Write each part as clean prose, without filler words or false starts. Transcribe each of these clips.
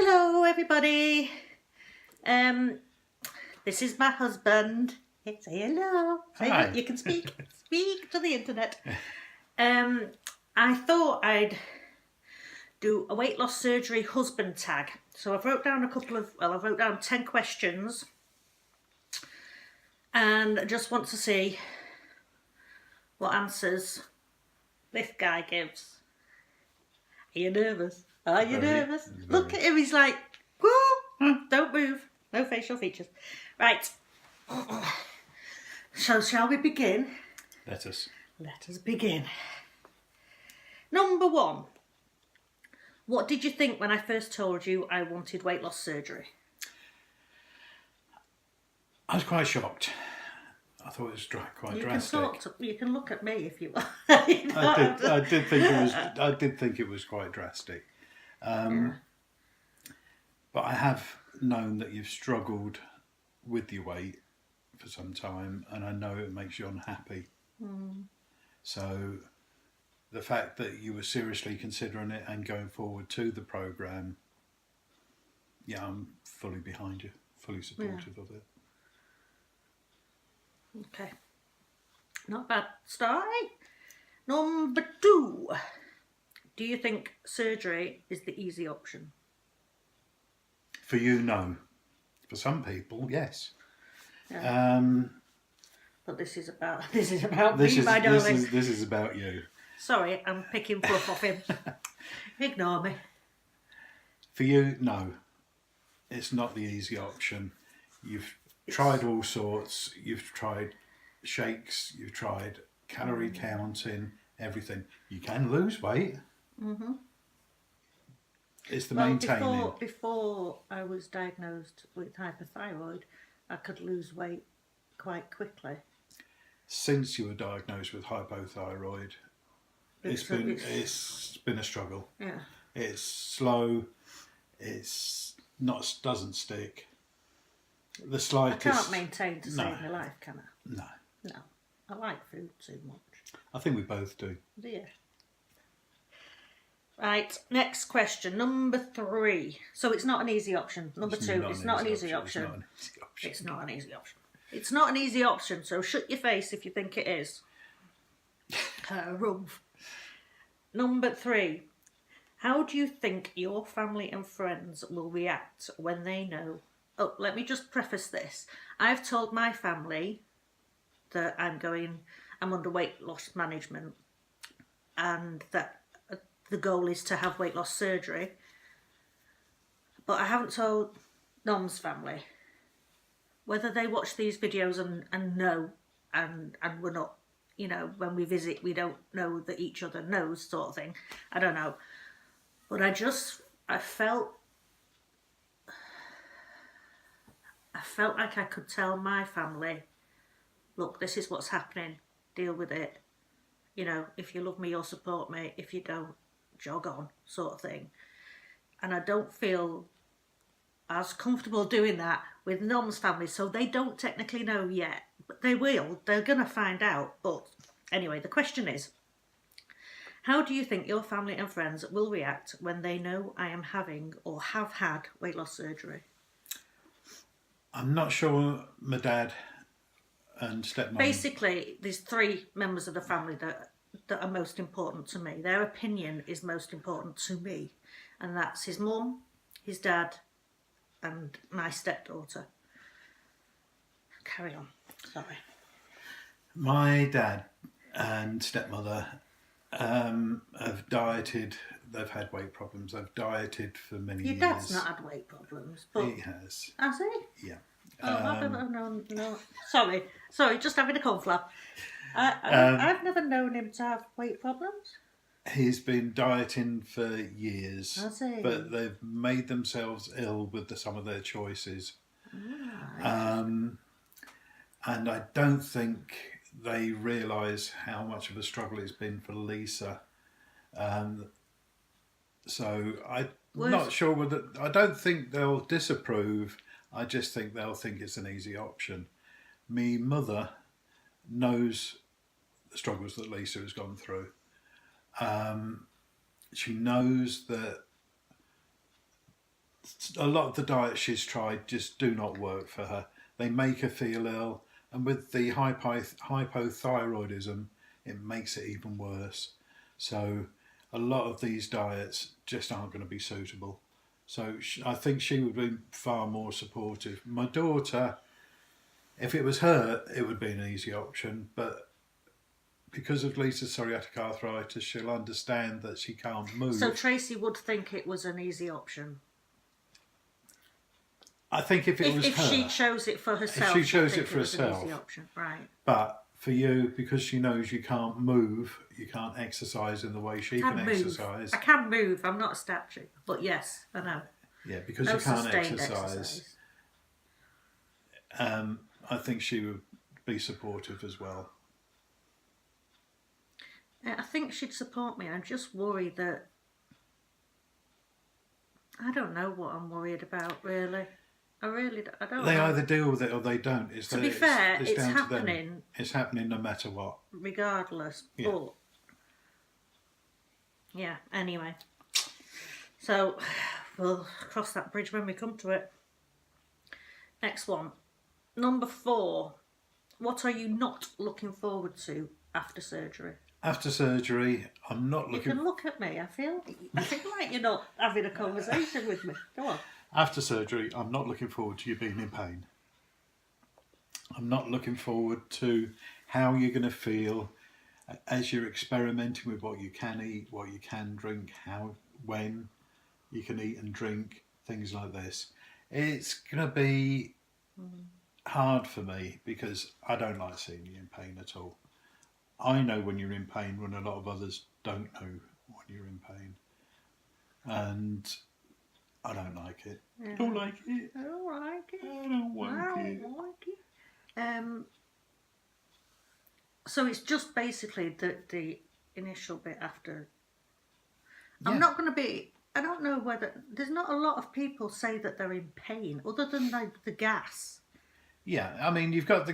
Hello, everybody. This is my husband. Say hello. Hi. You can speak. Speak to the internet. I thought I'd do a weight loss surgery husband tag. So I've wrote down I wrote down 10 questions. And I just want to see what answers this guy gives. Are you nervous? Are you nervous? very. Look at him, he's like, whoa, don't move. No facial features. Right. So shall we begin? Let us begin. Number 1. What did you think when I first told you I wanted weight loss surgery? I was quite shocked. I thought it was quite drastic. You can look at me if you want. I did think it was quite drastic. But I have known that you've struggled with your weight for some time, and I know it makes you unhappy. So the fact that you were seriously considering it and going forward to the programme, yeah, I'm fully behind you, fully supportive of it. Okay. Not bad start. Number 2. Do you think surgery is the easy option? For you, no. For some people, yes. Yeah. But this is about me, my darling. This is about you. Sorry, I'm picking fluff off him. Ignore me. For you, no. It's not the easy option. You've tried all sorts. You've tried shakes. You've tried calorie counting. Everything. You can lose weight. It's the maintaining. Before I was diagnosed with hypothyroid, I could lose weight quite quickly. Since you were diagnosed with hypothyroid, it's been a struggle. Yeah. It's slow. Doesn't stick. The slightest. I can't maintain to save my life, can I? No. No. I like food too much. I think we both do. Do you? Right, next question, number 3. So it's not an easy option. Number 2, it's not an easy option. It's not an easy option. It's not an easy option, so shut your face if you think it is. Rumph. Number 3, how do you think your family and friends will react when they know? Oh, let me just preface this. I've told my family that I'm under weight loss management and that the goal is to have weight loss surgery. But I haven't told Nom's family. Whether they watch these videos and know and we're not, when we visit we don't know that each other knows sort of thing. I don't know. But I felt like I could tell my family, look, this is what's happening, deal with it. If you love me, you'll support me. If you don't, jog on, sort of thing. And I don't feel as comfortable doing that with Nom's family, so they don't technically know yet, but they will. They're going to find out. But anyway, the question is, how do you think your family and friends will react when they know I am having or have had weight loss surgery? I'm not sure my dad and stepmom... Basically, there's 3 members of the family that are most important to me. Their opinion is most important to me. And that's his mum, his dad, and my stepdaughter. Carry on. Sorry. My dad and stepmother have dieted. They've had weight problems. They've dieted for many years. Your dad's not had weight problems, but... He has. Has he? Yeah. No. Sorry, just having a conflap. I've never known him to have weight problems. He's been dieting for years. Has he? But they've made themselves ill with some of their choices. Right. And I don't think they realise how much of a struggle it's been for Lisa. So I'm not sure whether... I don't think they'll disapprove. I just think they'll think it's an easy option. Me mother knows the struggles that Lisa has gone through. She knows that a lot of the diets she's tried just do not work for her. They make her feel ill, and with the hypothyroidism, it makes it even worse. So a lot of these diets just aren't going to be suitable. So I think she would be far more supportive. My daughter, if it was her, it would be an easy option, but because of Lisa's psoriatic arthritis, she'll understand that she can't move. So Tracy would think it was an easy option. I think if it was if her, she chose it for herself, if she chose she'd it think for was an herself, easy option, right? But for you, because she knows you can't move, you can't exercise in the way she can exercise. I can move. I'm not a statue, but yes, I know. Yeah, because No you can't sustained exercise. I think she would be supportive as well. I think she'd support me. I'm just worried that I don't know what I'm worried about, really. I don't They know. either deal with it or they don't. To be fair, it's down happening. To them. It's happening no matter what. Regardless. Yeah. But, yeah, anyway. So, we'll cross that bridge when we come to it. Next one. Number 4. What are you not looking forward to after surgery? After surgery, I'm not looking... You can look at me. I feel like you're not having a conversation with me. Go on. After surgery, I'm not looking forward to you being in pain. I'm not looking forward to how you're going to feel as you're experimenting with what you can eat, what you can drink, when you can eat and drink, things like this. It's going to be hard for me because I don't like seeing you in pain at all. I know when you're in pain when a lot of others don't know when you're in pain. And I don't like it. Yeah. I don't like it. I don't like it. I don't like it. So it's just basically the initial bit after. Yeah. I'm not going to be. I don't know whether there's not a lot of people say that they're in pain other than like the gas. Yeah, I mean you've got the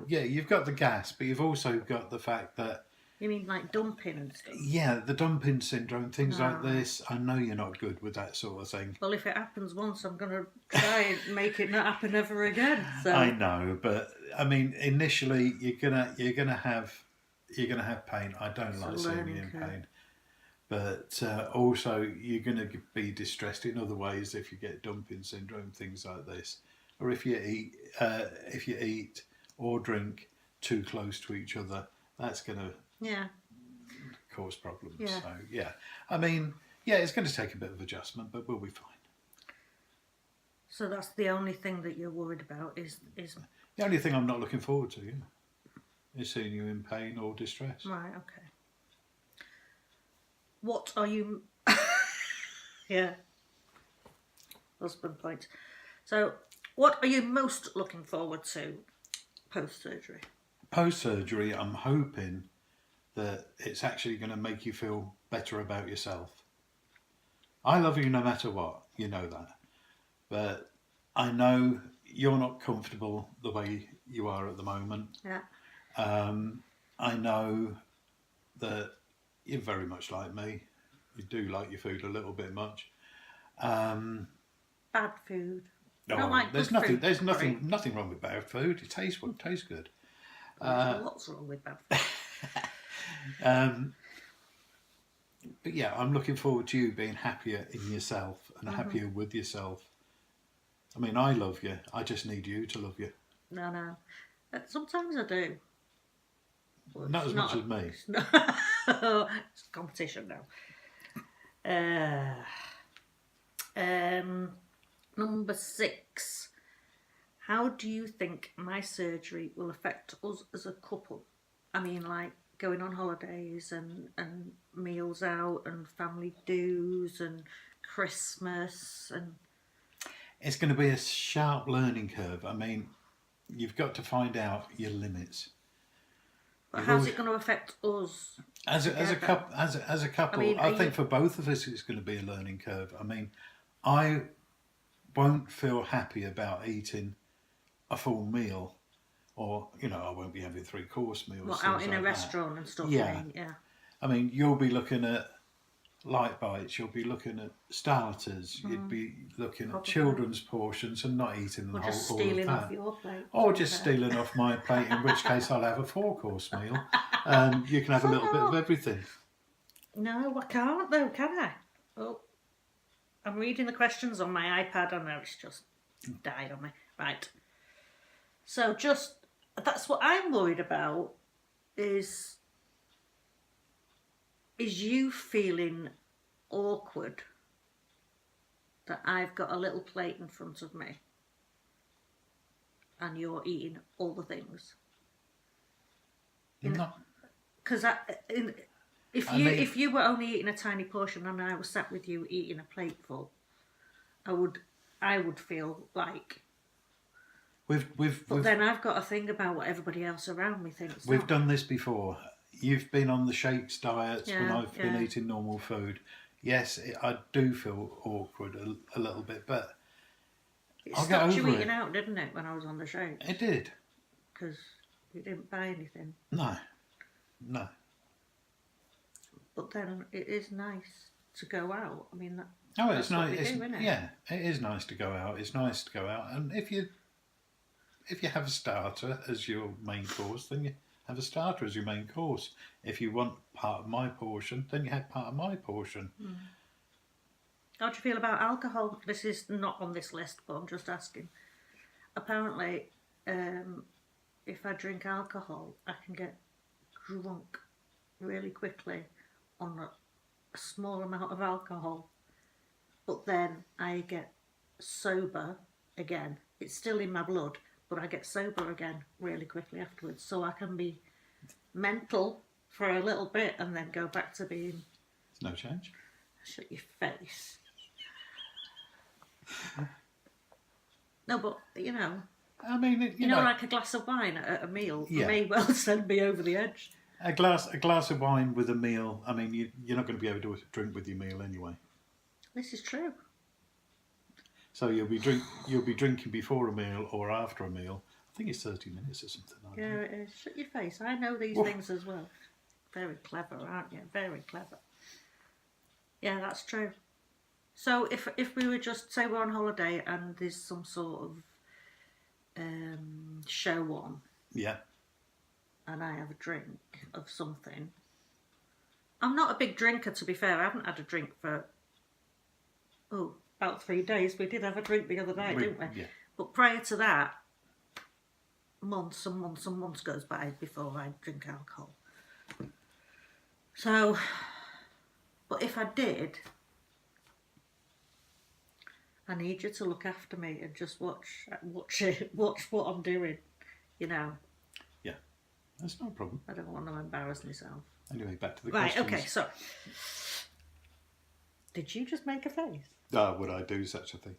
you've got the gas, but you've also got the fact that you mean like dumping and stuff. Yeah, the dumping syndrome, things like this. I know you're not good with that sort of thing. Well, if it happens once, I'm going to try and make it not happen ever again. So. I know, but I mean, initially you're gonna have pain. I don't like seeing you in pain, but also you're gonna be distressed in other ways if you get dumping syndrome, things like this, or if you eat or drink too close to each other, that's gonna cause problems. Yeah. So yeah, I mean, yeah, it's going to take a bit of adjustment, but we'll be fine. So that's the only thing that you're worried about is the only thing I'm not looking forward to, is seeing you in pain or distress. Right. Okay. What are you? Yeah. Husband point. So, what are you most looking forward to post surgery? Post surgery, I'm hoping that it's actually going to make you feel better about yourself. I love you no matter what, you know that. But I know you're not comfortable the way you are at the moment. Yeah. I know that you're very much like me. You do like your food a little bit much. Bad food. There's nothing wrong with bad food. It tastes good. What's wrong with bad food? But yeah, I'm looking forward to you being happier in yourself and happier with yourself. I mean, I love you. I just need you to love you. No. Sometimes I do. Well, not as much as me. It's competition now. Number 6. How do you think my surgery will affect us as a couple? I mean, like going on holidays and meals out and family dues and Christmas and... It's going to be a sharp learning curve. I mean, you've got to find out your limits. But how's it going to affect us? As a couple, I think for both of us it's going to be a learning curve. I mean, I won't feel happy about eating a full meal, or I won't be having 3-course meals. Out in a restaurant and stuff. Yeah. Yeah. I mean, you'll be looking at light bites, you'll be looking at starters, you'd be looking at Probably. children's portions and not eating Or just all of stealing that. off your plate. Or just stealing off my plate, in which case I'll have a 4-course meal and you can have a little bit of everything. No, I can't though, can I? Oh, I'm reading the questions on my iPad. I know it's just died on me. Right. So that's what I'm worried about is you feeling awkward that I've got a little plate in front of me and you're eating all the things. No. Because if you were only eating a tiny portion and I was sat with you eating a plateful, I would feel like. But then I've got to think about what everybody else around me thinks. We've done this before. You've been on the shakes diets when I've been yeah. eating normal food. Yes, I do feel awkward a little bit, but It I'll get stopped over you it. eating out, didn't it, when I was on the show? It did. Because you didn't buy anything. No. But then it is nice to go out. I mean, It's that's what nice. we do, isn't it? Yeah, it is nice to go out. It's nice to go out, and if you have a starter as your main course, then you have a starter as your main course. If you want part of my portion, then you have part of my portion. How do you feel about alcohol? This is not on this list, but I'm just asking. Apparently, if I drink alcohol, I can get drunk really quickly on a small amount of alcohol. But then I get sober again. It's still in my blood, but I get sober again really quickly afterwards. So I can be mental for a little bit and then go back to being... There's no change. Shut your face. No, but, you know... I mean, You know, like a glass of wine at a meal may well send me over the edge. A glass of wine with a meal. I mean, you're not going to be able to drink with your meal anyway. This is true. So you'll be drinking before a meal or after a meal. I think it's 30 minutes or something like that. Yeah, it is. Shut your face. I know these things as well. Very clever, aren't you? Very clever. Yeah, that's true. So if we were just, say we're on holiday and there's some sort of show on, Yeah. and I have a drink of something. I'm not a big drinker, to be fair. I haven't had a drink for about 3 days. We did have a drink the other night, didn't we? Yeah. But prior to that, months and months and months goes by before I drink alcohol. So, but if I did, I need you to look after me and just watch what I'm doing, you know. Yeah, that's no problem. I don't want to embarrass myself. Anyway, back to the Right, questions. okay, so did you just make a face? Would I do such a thing?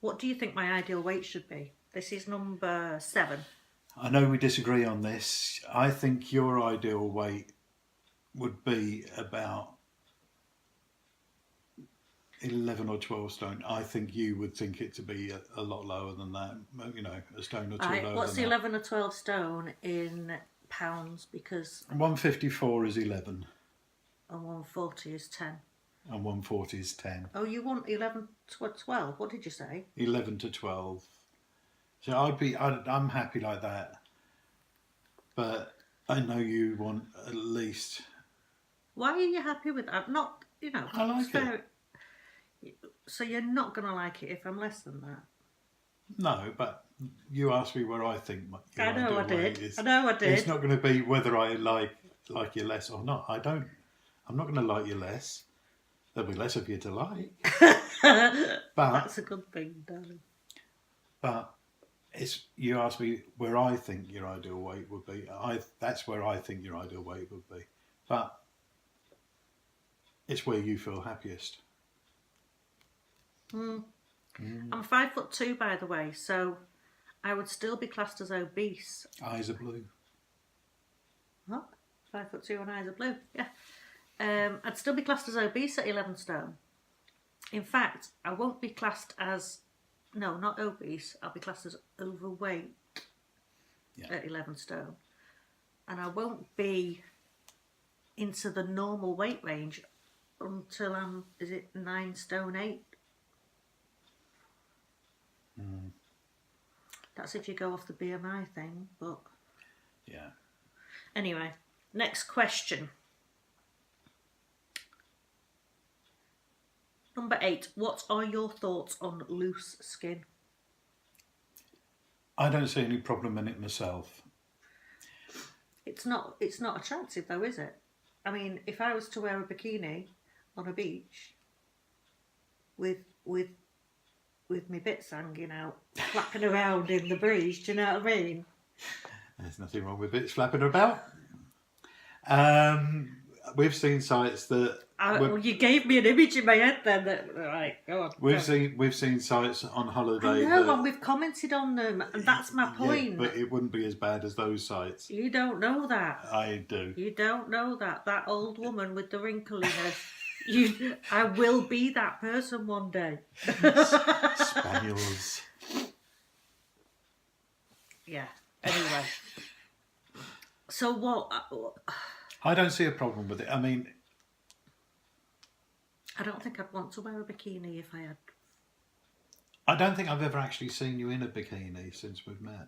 What do you think my ideal weight should be? This is number 7. I know we disagree on this. I think your ideal weight would be about 11 or 12 stone. I think you would think it to be a lot lower than that. You know, a stone or two lower. What's than 11 or 12 stone in pounds? Because 154 is 11. And 140 is 10. And 140 is 10. Oh, you want 11 to 12? What did you say? 11 to 12. So I'm happy like that. But I know you want at least... Why are you happy with that? Not, you know... I like it. So you're not going to like it if I'm less than that? No, but you asked me where I think your I know I ideal weight did. is. I know I did. It's not going to be whether I like you less or not. I'm not going to like you less. There'll be less of you to like. But that's a good thing, darling. But you asked me where I think your ideal weight would be. That's where I think your ideal weight would be. But it's where you feel happiest. I'm 5'2", by the way, so I would still be classed as obese. Eyes are blue. What? 5'2" and eyes are blue. Yeah. I'd still be classed as obese at 11 stone. In fact, I won't be classed as... No, not obese. I'll be classed as overweight at 11 stone. And I won't be into the normal weight range until I'm, is it 9 stone 8? That's if you go off the BMI thing, but... Yeah. Anyway, next question. Number 8. What are your thoughts on loose skin? I don't see any problem in it myself. It's not attractive though, is it? I mean, if I was to wear a bikini on a beach with my bits hanging out, flapping around in the breeze, do you know what I mean? There's nothing wrong with bits flapping about. We've seen sites that... Well, you gave me an image in my head then. Right, go on. We've seen sites on holiday. I know, and we've commented on them, and that's my point. Yeah, but it wouldn't be as bad as those sites. You don't know that. I do. You don't know that. That old woman with the wrinkliness. I will be that person one day. Spaniels. Yeah. Anyway. So what? I don't see a problem with it. I mean, I don't think I'd want to wear a bikini if I had. I don't think I've ever actually seen you in a bikini since we've met.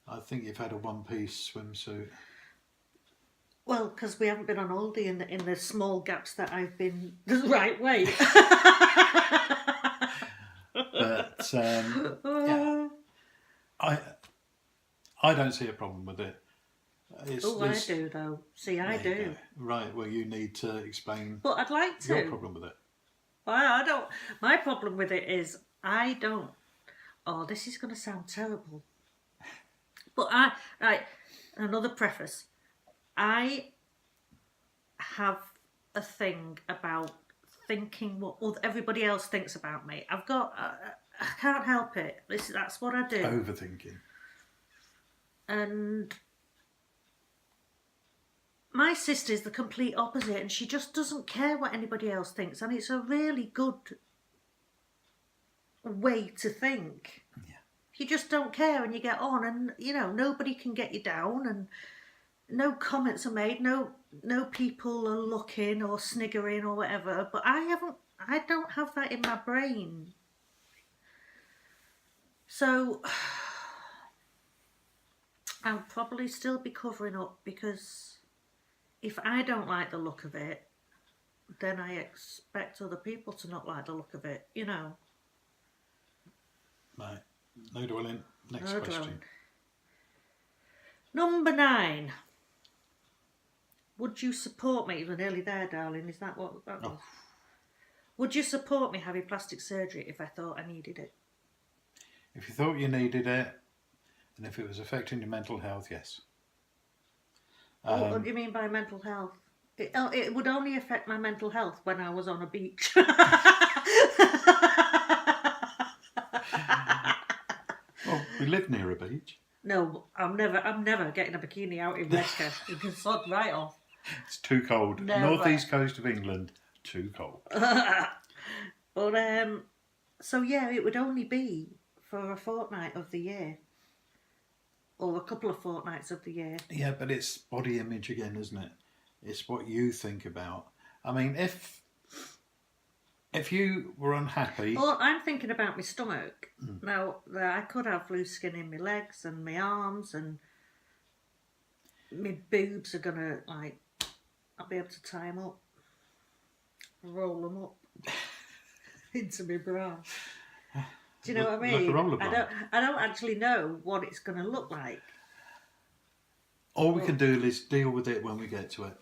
I think you've had a one-piece swimsuit. Well, because we haven't been on holiday in the small gaps that I've been the right way. But yeah, I don't see a problem with it. I do though. See, I do. Right. Well, you need to explain. But I'd like to. Your problem with it. Well, I don't. My problem with it is I don't. Oh, this is going to sound terrible. But another preface. I have a thing about thinking what everybody else thinks about me. I can't help it. That's what I do. Overthinking. And my sister's the complete opposite, and she just doesn't care what anybody else thinks, and it's a really good way to think. Yeah. You just don't care, and you get on, and nobody can get you down, and no comments are made, no people are looking or sniggering or whatever. But I don't have that in my brain. So I'll probably still be covering up, because if I don't like the look of it, then I expect other people to not like the look of it, Right. No dwelling. Next No question. dwelling. Number 9. Would you support me? We're nearly there, darling. Is that what that was? Would you support me having plastic surgery if I thought I needed it? If you thought you needed it, and if it was affecting your mental health, yes. What do you mean by mental health? It would only affect my mental health when I was on a beach. Well, we live near a beach. No, I'm never getting a bikini out in Redcar. You can sod right off. It's too cold. Never. Northeast coast of England, too cold. But so yeah, it would only be for a fortnight of the year, or a couple of fortnights of the year. Yeah, but it's body image again, isn't it? It's what you think about. I mean, if you were unhappy... Well, I'm thinking about my stomach. Now, I could have loose skin in my legs and my arms, and my boobs are going to, I'll be able to tie them up, roll them up into my bra. Do you know what I mean? Like a rollerball. I don't actually know what it's going to look like. All we can do is deal with it when we get to it.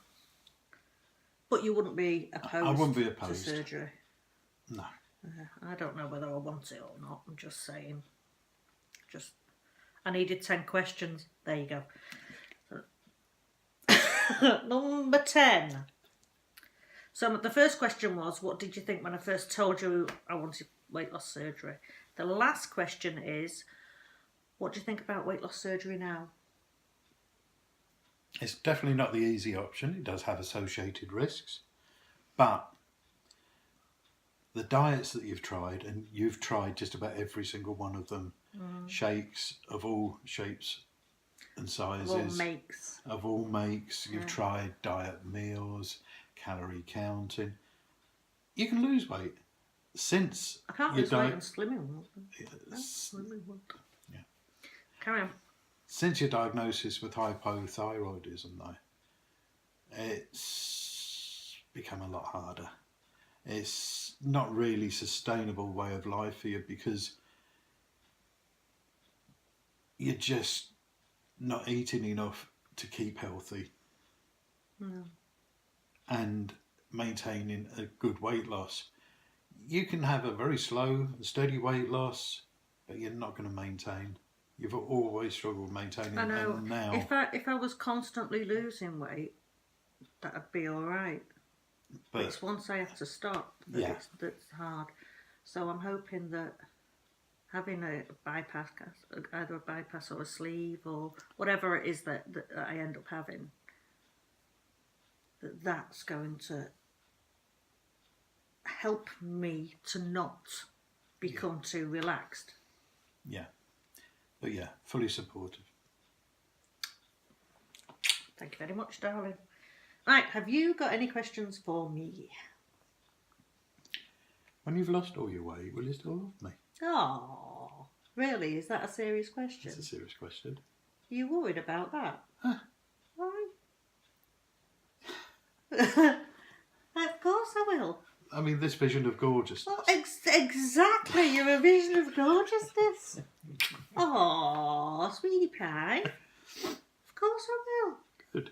But you wouldn't be opposed, I wouldn't be opposed to surgery? No. I don't know whether I want it or not. I'm just saying. I needed 10 questions. There you go. Number 10. So the first question was, what did you think when I first told you I wanted weight loss surgery? The last question is, what do you think about weight loss surgery now? It's definitely not the easy option. It does have associated risks. But the diets that you've tried, and you've tried just about every single one of them, shakes of all shapes and sizes. Of all makes. Of all makes. You've Yeah. tried diet meals, calorie counting. You can lose weight. Since I can't your lose weight and slimming. Yes. Yeah. Carry on. Since your diagnosis with hypothyroidism, though, it's become a lot harder. It's not really sustainable way of life for you because you're just not eating enough to keep healthy and maintaining a good weight loss. You can have a very slow and steady weight loss, but you're not going to maintain. You've always struggled maintaining. I know. And now, If I was constantly losing weight, that'd be all right. But it's once I have to stop that's hard. So I'm hoping that having a bypass, either a bypass or a sleeve or whatever it is that I end up having, that's going to help me to not become too relaxed. Yeah. But yeah, fully supportive. Thank you very much, darling. Right, have you got any questions for me? When you've lost all your weight, will you still love me? Oh, really? Is that a serious question? It's a serious question. Are you worried about that? Huh. Why? Of course I will. I mean, this vision of gorgeousness. Well, exactly, you're a vision of gorgeousness. Oh, sweetie pie. Of course I will. Good.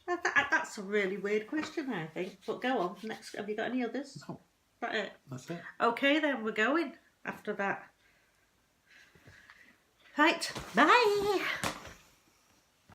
That's a really weird question, I think. But go on. Next, have you got any others? No. That it? That's it. Okay, then we're going after that. Right. Bye.